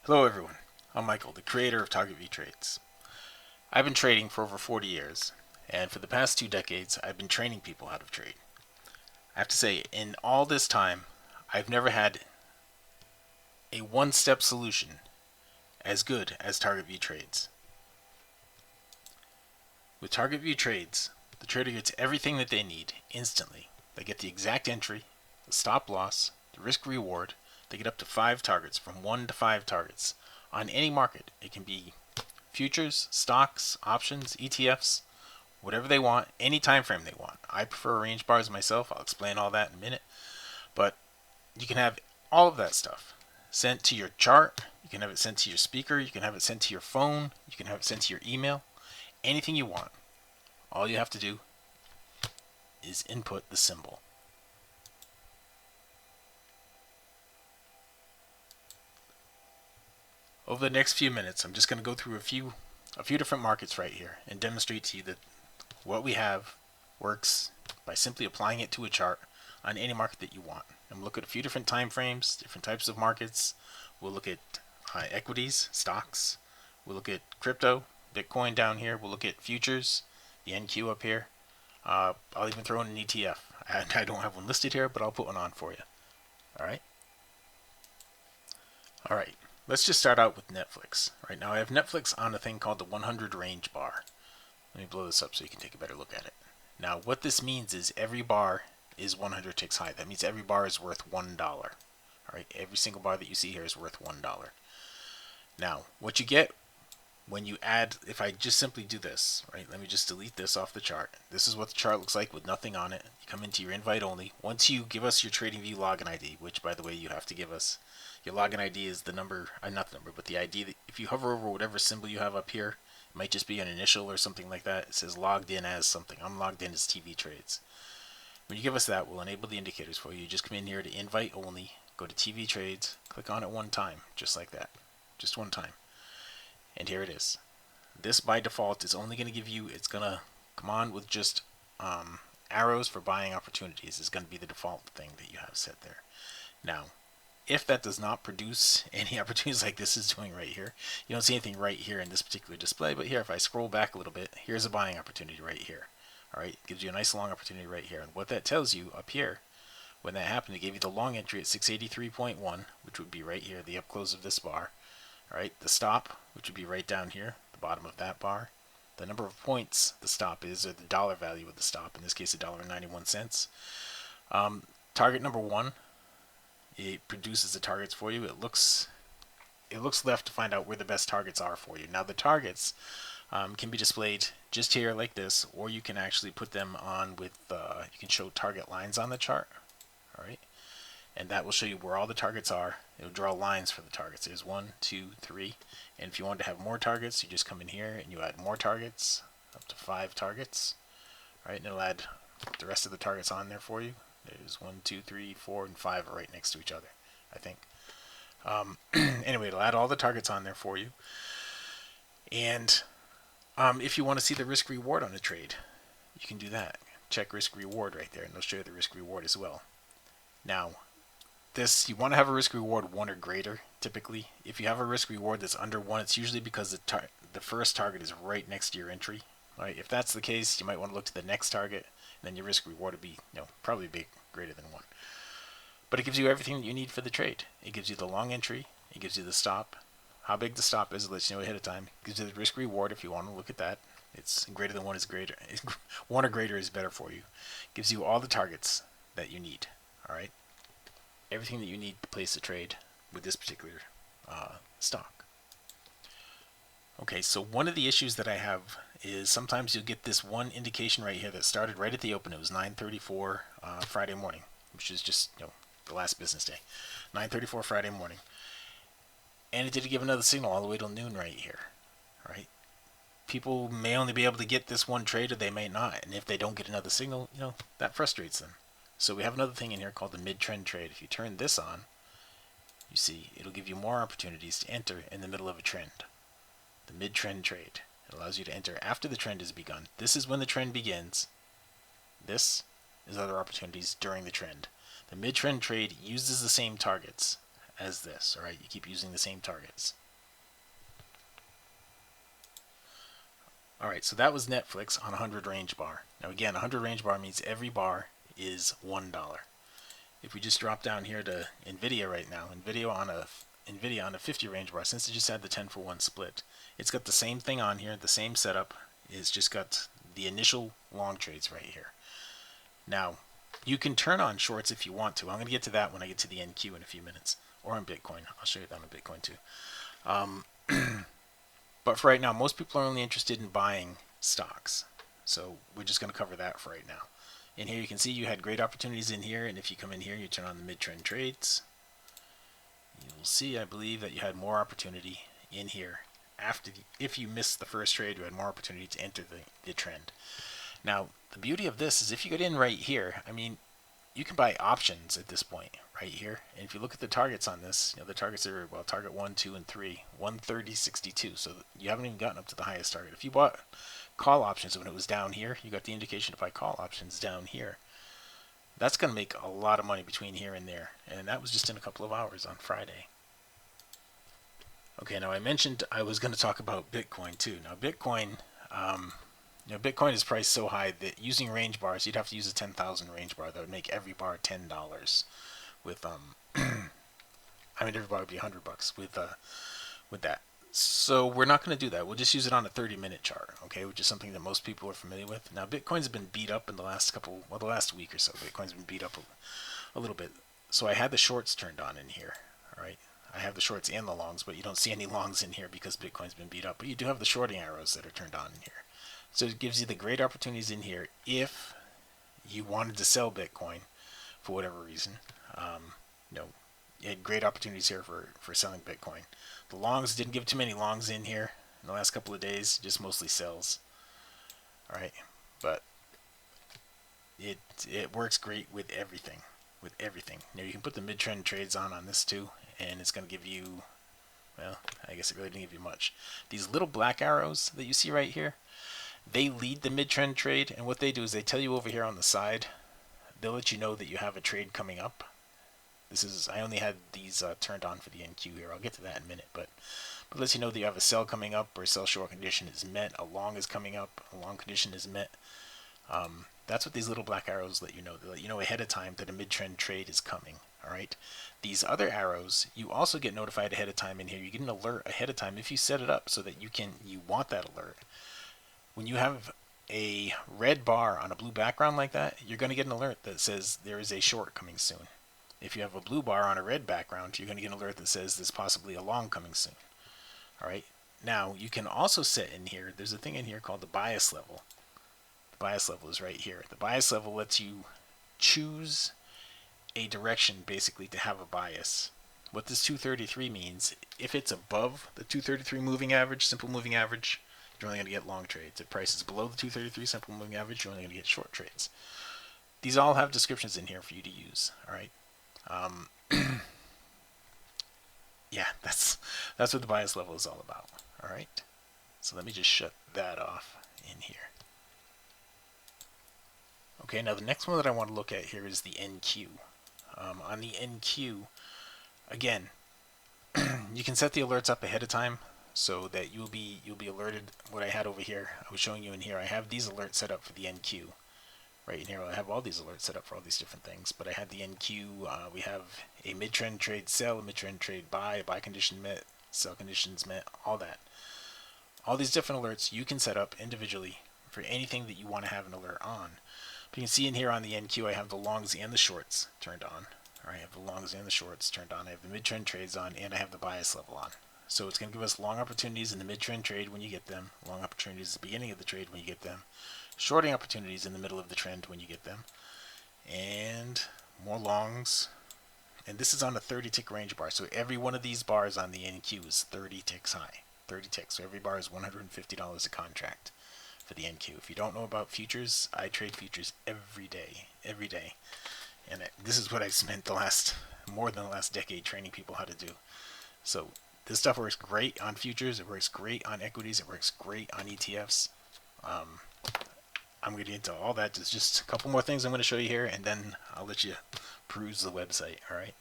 Hello everyone, I'm Michael, the creator of TargetView Trades. I've been trading for over 40 years, and for the past 2 decades I've been training people how to trade. I have to say, in all this time, I've never had a one-step solution as good as TargetView Trades. With TargetView Trades, the trader gets everything that they need instantly. They get the exact entry, the stop loss, the risk reward. They get up to 5 targets, from 1 to 5 targets, on any market. It can be futures, stocks, options, ETFs, whatever they want, any time frame they want. I prefer range bars myself. I'll explain all that in a minute. But you can have all of that stuff sent to your chart. You can have it sent to your speaker. You can have it sent to your phone. You can have it sent to your email. Anything you want. All you have to do is input the symbol. Over the next few minutes, I'm just going to go through a few different markets right here and demonstrate to you that what we have works by simply applying it to a chart on any market that you want. And we'll look at a few different time frames, different types of markets. We'll look at equities, stocks. We'll look at crypto, Bitcoin down here. We'll look at futures, the NQ up here. I'll even throw in an ETF. I don't have one listed here, but I'll put one on for you. All right. All right. Let's just start out with Netflix. Right now I have Netflix on a thing called the 100 range bar. Let me blow this up so you can take a better look at it. Now what this means is every bar is 100 ticks high. That means every bar is worth $1. Alright, every single bar that you see here is worth $1. Now, what you get when you add, if I just simply do this, right, let me just delete this off the chart. This is what the chart looks like with nothing on it. You come into your invite only. Once you give us your TradingView login ID, which by the way you have to give us, your login ID is the number, not the number, but the ID that if you hover over whatever symbol you have up here, it might just be an initial or something like that. It says logged in as something. I'm logged in as TV Trades. When you give us that, we'll enable the indicators for you. You just come in here to invite only, go to TV Trades, click on it one time, just like that. Just one time. And here it is. This by default is only going to give you, it's going to come on with just arrows for buying opportunities. Is going to be the default thing that you have set there. Now, if that does not produce any opportunities like this is doing right here, you don't see anything right here in this particular display, but here if I scroll back a little bit, here's a buying opportunity right here. Alright, gives you a nice long opportunity right here. And what that tells you up here, when that happened, it gave you the long entry at 683.1, which would be right here, the up close of this bar. Alright, the stop, which would be right down here, the bottom of that bar. The number of points the stop is, or the dollar value of the stop, in this case $1.91. Target number 1, it produces the targets for you. It looks left to find out where the best targets are for you. Now the targets can be displayed just here like this, or you can actually put them on with, you can show target lines on the chart. Alright, and that will show you where all the targets are. It'll draw lines for the targets. There's 1, 2, 3, and if you want to have more targets, you just come in here and you add more targets, up to 5 targets. Alright, and it'll add the rest of the targets on there for you. There's 1, 2, 3, 4, and 5 are right next to each other, I think. Anyway, it'll add all the targets on there for you. And if you want to see the risk reward on a trade, you can do that. Check risk reward right there, and it'll show you the risk reward as well. Now, this, you want to have a risk reward 1 or greater, typically. If you have a risk reward that's under 1, it's usually because the first target is right next to your entry. Right? If that's the case, you might want to look to the next target, and then your risk reward would be, probably big, greater than 1. But it gives you everything that you need for the trade. It gives you the long entry, it gives you the stop, how big the stop is, it lets you know ahead of time. It gives you the risk reward if you want to look at that. It's greater than 1 is greater. 1 or greater is better for you. It gives you all the targets that you need. Alright? Everything that you need to place a trade with this particular stock. Okay, so one of the issues that I have is sometimes you'll get this one indication right here that started right at the open. It was 9:34 Friday morning, which is just the last business day. 9:34 Friday morning, and it did give another signal all the way till noon right here. Right? People may only be able to get this one trade, or they may not, and if they don't get another signal, that frustrates them. So we have another thing in here called the mid-trend trade. If you turn this on, you see it'll give you more opportunities to enter in the middle of a trend. The mid-trend trade. It allows you to enter after the trend has begun. This is when the trend begins. This is other opportunities during the trend. The mid-trend trade uses the same targets as this. All right, you keep using the same targets. All right, so that was Netflix on a 100 range bar. Now again, a 100 range bar means every bar is $1. If we just drop down here to Nvidia right now, Nvidia on a 50 range bar, since it just had the 10-for-1 split, it's got the same thing on here, the same setup. It's just got the initial long trades right here. Now, you can turn on shorts if you want to. I'm going to get to that when I get to the NQ in a few minutes, or on Bitcoin. I'll show you that on Bitcoin too. But for right now, most people are only interested in buying stocks. So we're just going to cover that for right now. In here you can see you had great opportunities in here, and if you come in here, you turn on the mid-trend trades, you'll see, I believe, that you had more opportunity in here. If you missed the first trade, you had more opportunity to enter the trend. Now, the beauty of this is if you get in right here, I mean, you can buy options at this point right here. And if you look at the targets on this, the targets are, well, target 1, 2, and 3, 130.62. So you haven't even gotten up to the highest target. If you bought call options when it was down here, you got the indication to buy call options down here. That's going to make a lot of money between here and there. And that was just in a couple of hours on Friday. Okay, now I mentioned I was going to talk about Bitcoin too. Now Bitcoin, Bitcoin is priced so high that using range bars, you'd have to use a 10,000 range bar. That would make every bar $10. With I mean, every bar would be $100 with that. So we're not going to do that. We'll just use it on a 30-minute chart, okay, which is something that most people are familiar with. Now, Bitcoin's been beat up in the last week or so. Bitcoin's been beat up a little bit. So I had the shorts turned on in here, all right. I have the shorts and the longs, but you don't see any longs in here because Bitcoin's been beat up. But you do have the shorting arrows that are turned on in here. So it gives you the great opportunities in here if you wanted to sell Bitcoin for whatever reason. You had great opportunities here for selling Bitcoin. The longs didn't give too many longs in here in the last couple of days, just mostly sells. All right, but it works great with everything. Now you can put the mid-trend trades on this too, and it's going to give you, well, I guess it really didn't give you much. These little black arrows that you see right here, they lead the mid-trend trade, and what they do is they tell you over here on the side, they'll let you know that you have a trade coming up. I only had these turned on for the NQ here. I'll get to that in a minute, but it lets you know that you have a sell coming up or a sell short condition is met, a long is coming up, a long condition is met. That's what these little black arrows let you know. They let you know ahead of time that a mid-trend trade is coming. All right. These other arrows, you also get notified ahead of time in here. You get an alert ahead of time if you set it up so that you want that alert. When you have a red bar on a blue background like that, you're going to get an alert that says there is a short coming soon. If you have a blue bar on a red background, you're going to get an alert that says there's possibly a long coming soon. All right. Now, you can also set in here, there's a thing in here called the bias level. The bias level is right here. The bias level lets you choose a direction, basically, to have a bias. What this 233 means, if it's above the 233 moving average, simple moving average, you're only going to get long trades. If price is below the 233 simple moving average, you're only going to get short trades. These all have descriptions in here for you to use. All right. Yeah, that's what the bias level is all about. All right. So let me just shut that off in here. Okay, now the next one that I want to look at here is the NQ. On the NQ, again, you can set the alerts up ahead of time so that you'll be alerted. What I had over here, I was showing you in here. I have these alerts set up for the NQ. Right in here, I have all these alerts set up for all these different things. But I had the NQ. We have a mid-trend trade sell, a mid-trend trade buy, a buy condition met, sell conditions met, all that. All these different alerts you can set up individually for anything that you want to have an alert on. But you can see in here on the NQ, I have the longs and the shorts turned on. All right, I have the longs and the shorts turned on. I have the mid-trend trades on, and I have the bias level on. So it's going to give us long opportunities in the mid-trend trade when you get them, long opportunities at the beginning of the trade when you get them, shorting opportunities in the middle of the trend when you get them, and more longs. And this is on a 30-tick range bar. So every one of these bars on the NQ is 30 ticks high. 30 ticks. So every bar is $150 a contract for the NQ. If you don't know about futures, I trade futures every day. And this is what I've spent more than the last decade training people how to do. So this stuff works great on futures. It works great on equities. It works great on ETFs. I'm going to get into all that. There's just a couple more things I'm going to show you here, and then I'll let you peruse the website, all right?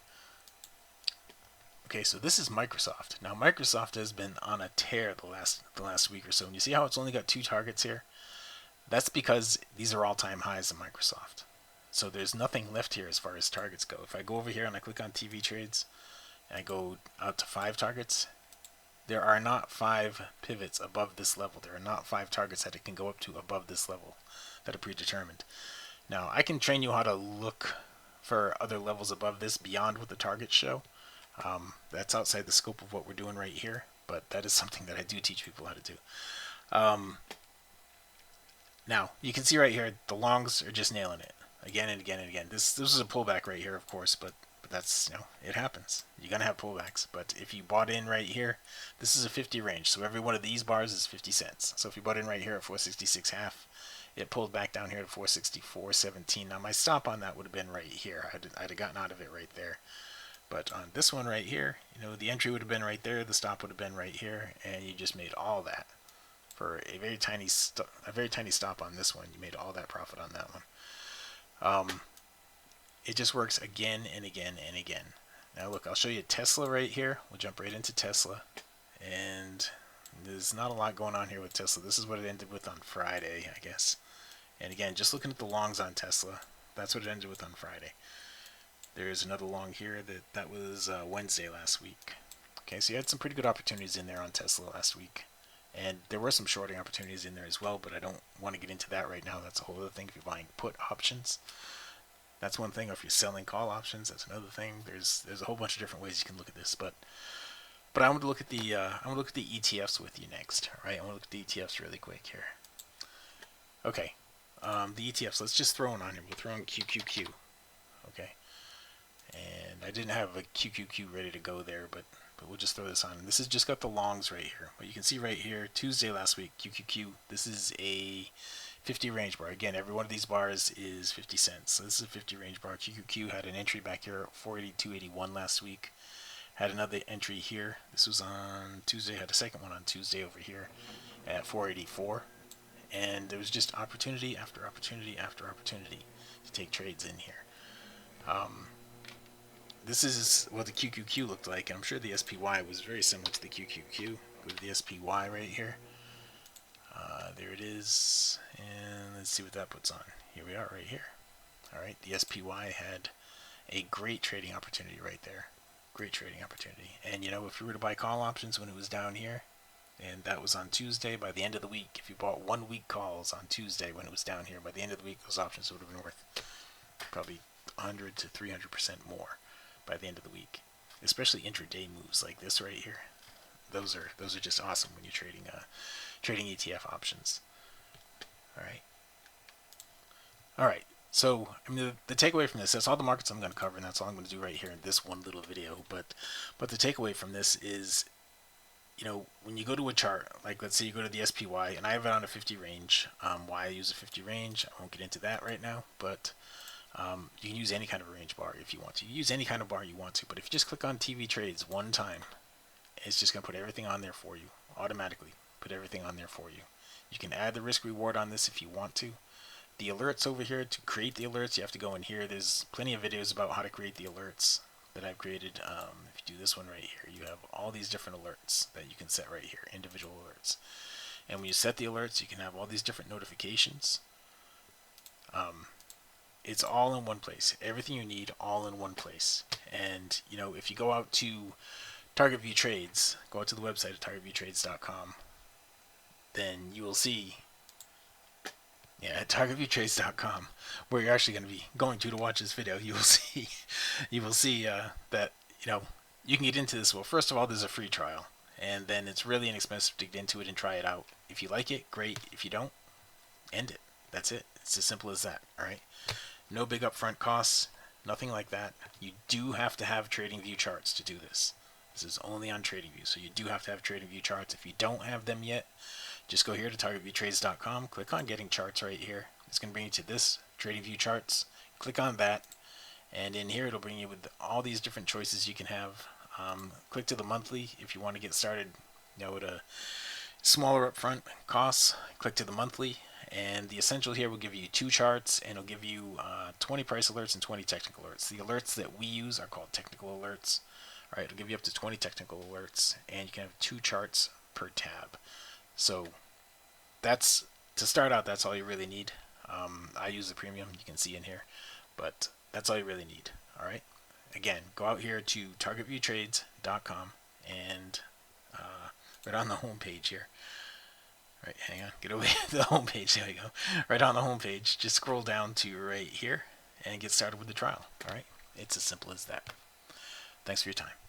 Okay, so this is Microsoft. Now Microsoft has been on a tear the last week or so. And you see how it's only got 2 targets here? That's because these are all-time highs in Microsoft. So there's nothing left here as far as targets go. If I go over here and I click on TV trades and I go out to 5 targets, there are not 5 pivots above this level. There are not 5 targets that it can go up to above this level that are predetermined. Now I can train you how to look for other levels above this beyond what the targets show. That's outside the scope of what we're doing right here, but that is something that I do teach people how to do. Now you can see right here the longs are just nailing it again and again and again. This is a pullback right here, of course, but that's, it happens. You're gonna have pullbacks. But if you bought in right here, this is a 50 range, so every one of these bars is 50 cents. So if you bought in right here at 466 half, it pulled back down here to 464.17. Now my stop on that would have been right here. I'd have gotten out of it right there. But on this one right here, the entry would have been right there, the stop would have been right here, and you just made all that for a very tiny stop on this one. You made all that profit on that one. It just works again and again and again. Now look, I'll show you Tesla right here. We'll jump right into Tesla, and there's not a lot going on here with Tesla. This is what it ended with on Friday, I guess. And again, just looking at the longs on Tesla, that's what it ended with on Friday. There's another long here that was Wednesday last week. Okay, so you had some pretty good opportunities in there on Tesla last week. And there were some shorting opportunities in there as well, but I don't want to get into that right now. That's a whole other thing. If you're buying put options, that's one thing. Or if you're selling call options, that's another thing. There's a whole bunch of different ways you can look at this, but I want to look at the ETFs with you next. All right, I want to look at the ETFs really quick here. Okay, the ETFs. Let's just throw one on here. We'll throw in QQQ. Okay, and I didn't have a QQQ ready to go there, but we'll just throw this on. And this has just got the longs right here. But you can see right here, Tuesday last week, QQQ. This is a 50 range bar. Again, every one of these bars is 50 cents. So this is a 50 range bar. QQQ had an entry back here at 482.81 last week. Had another entry here. This was on Tuesday. Had a second one on Tuesday over here at 484. And there was just opportunity after opportunity after opportunity to take trades in here. This is what the QQQ looked like, and I'm sure the SPY was very similar to the QQQ. With the SPY right here. There it is, and let's see what that puts on. Here we are right here. Alright, the SPY had a great trading opportunity right there. Great trading opportunity. And if you were to buy call options when it was down here, and that was on Tuesday, by the end of the week, if you bought 1 week calls on Tuesday when it was down here, by the end of the week those options would have been worth probably 100 to 300% more by the end of the week. Especially intraday moves like this right here. Those are just awesome when you're trading ETF options. All right. So the takeaway from this, that's all the markets I'm going to cover, and that's all I'm going to do right here in this one little video. But the takeaway from this is, when you go to a chart, like let's say you go to the SPY, and I have it on a 50 range. Why I use a 50 range, I won't get into that right now, but you can use any kind of range bar if you want to. You use any kind of bar you want to, but if you just click on TV trades one time, it's just going to put everything on there for you automatically. Put everything on there for you. You can add the risk reward on this if you want to. The alerts over here, to create the alerts, you have to go in here. There's plenty of videos about how to create the alerts that I've created. If you do this one right here, you have all these different alerts that you can set right here, individual alerts. And when you set the alerts, you can have all these different notifications. It's all in one place. Everything you need, all in one place. And if you go out to Target View Trades, go out to the website at targetviewtrades.com, then you will see, at targetviewtrades.com, where you're actually going to be going to watch this video, you will see that you can get into this. Well, first of all, there's a free trial, and then it's really inexpensive to get into it and try it out. If you like it, great. If you don't, end it. That's it. It's as simple as that. All right. No big upfront costs, nothing like that. You do have to have TradingView charts to do this. This is only on TradingView, so you do have to have TradingView charts. If you don't have them yet, just go here to targetviewtrades.com, click on Getting Charts right here. It's going to bring you to this TradingView charts. Click on that, and in here it'll bring you with all these different choices you can have. Click to the monthly if you want to get started, at a smaller upfront costs. Click to the monthly. And the essential here will give you 2 charts, and it'll give you 20 price alerts and 20 technical alerts. The alerts that we use are called technical alerts. All right, it'll give you up to 20 technical alerts, and you can have 2 charts per tab. So that's, to start out, that's all you really need. I use the premium, you can see in here, but that's all you really need. All right. Again, go out here to targetviewtrades.com and right on the home page here. Right, hang on, get over to the home page. There we go. Right on the home page, just scroll down to right here and get started with the trial. All right, it's as simple as that. Thanks for your time.